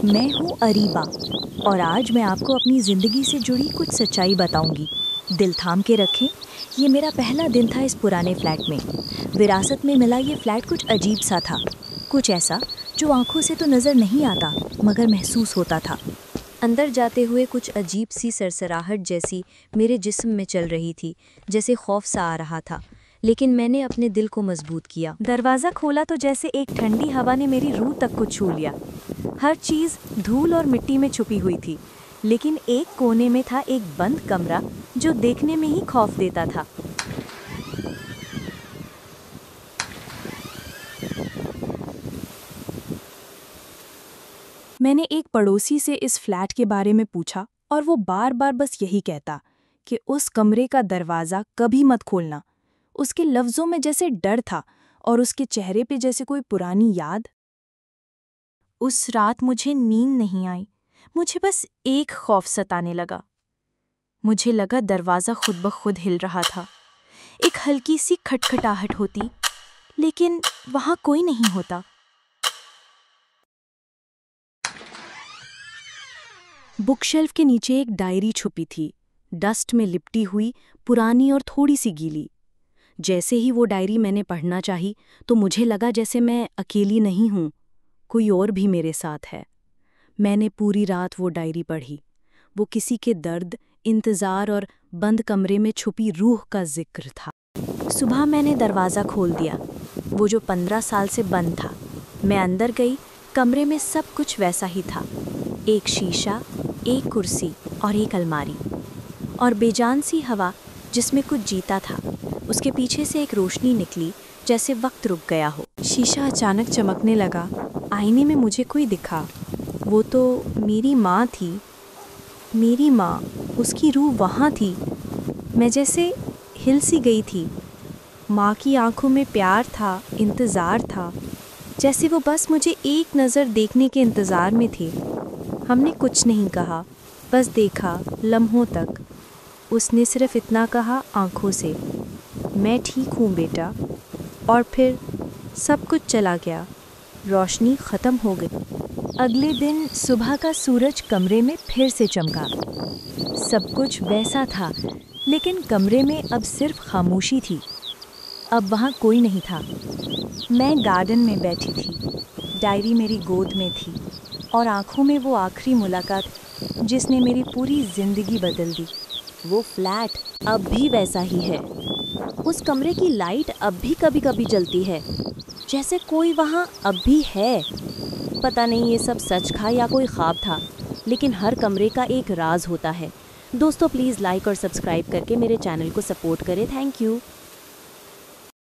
मैं हूँ अरीबा और आज मैं आपको अपनी ज़िंदगी से जुड़ी कुछ सच्चाई बताऊंगी। दिल थाम के रखें, ये मेरा पहला दिन था इस पुराने फ्लैट में। विरासत में मिला ये फ्लैट कुछ अजीब सा था, कुछ ऐसा जो आंखों से तो नज़र नहीं आता मगर महसूस होता था। अंदर जाते हुए कुछ अजीब सी सरसराहट जैसी मेरे जिस्म में चल रही थी, जैसे खौफ सा आ रहा था। लेकिन मैंने अपने दिल को मजबूत किया। दरवाज़ा खोला तो जैसे एक ठंडी हवा ने मेरी रूह तक को छू लिया। हर चीज़ धूल और मिट्टी में छुपी हुई थी, लेकिन एक कोने में था एक बंद कमरा जो देखने में ही खौफ देता था। मैंने एक पड़ोसी से इस फ्लैट के बारे में पूछा और वो बार बार बस यही कहता कि उस कमरे का दरवाज़ा कभी मत खोलना। उसके लफ्ज़ों में जैसे डर था और उसके चेहरे पे जैसे कोई पुरानी याद। उस रात मुझे नींद नहीं आई, मुझे बस एक खौफ सताने लगा। मुझे लगा दरवाज़ा खुद ब खुद हिल रहा था। एक हल्की सी खटखटाहट होती, लेकिन वहाँ कोई नहीं होता। बुकशेल्फ के नीचे एक डायरी छुपी थी, डस्ट में लिपटी हुई, पुरानी और थोड़ी सी गीली। जैसे ही वो डायरी मैंने पढ़ना चाही तो मुझे लगा जैसे मैं अकेली नहीं हूँ, कोई और भी मेरे साथ है। मैंने पूरी रात वो डायरी पढ़ी। वो किसी के दर्द, इंतज़ार और बंद कमरे में छुपी रूह का जिक्र था। सुबह मैंने दरवाज़ा खोल दिया, वो जो 15 साल से बंद था। मैं अंदर गई, कमरे में सब कुछ वैसा ही था। एक शीशा, एक कुर्सी और एक अलमारी, और बेजान सी हवा जिसमें कुछ जीता था। उसके पीछे से एक रोशनी निकली, जैसे वक्त रुक गया हो। शीशा अचानक चमकने लगा। आईने में मुझे कोई दिखा। वो तो मेरी माँ थी। मेरी माँ, उसकी रूह वहाँ थी। मैं जैसे हिल सी गई थी। माँ की आंखों में प्यार था, इंतज़ार था, जैसे वो बस मुझे एक नज़र देखने के इंतज़ार में थे। हमने कुछ नहीं कहा, बस देखा लम्हों तक। उसने सिर्फ इतना कहा आंखों से, मैं ठीक हूँ बेटा। और फिर सब कुछ चला गया, रोशनी ख़त्म हो गई। अगले दिन सुबह का सूरज कमरे में फिर से चमका। सब कुछ वैसा था, लेकिन कमरे में अब सिर्फ खामोशी थी। अब वहाँ कोई नहीं था। मैं गार्डन में बैठी थी, डायरी मेरी गोद में थी और आँखों में वो आखिरी मुलाकात जिसने मेरी पूरी ज़िंदगी बदल दी। वो फ्लैट अब भी वैसा ही है। उस कमरे की लाइट अब भी कभी कभी जलती है, जैसे कोई वहाँ अब भी है। पता नहीं ये सब सच था या कोई ख्वाब था, लेकिन हर कमरे का एक राज होता है। दोस्तों प्लीज़ लाइक और सब्सक्राइब करके मेरे चैनल को सपोर्ट करें। Thank you.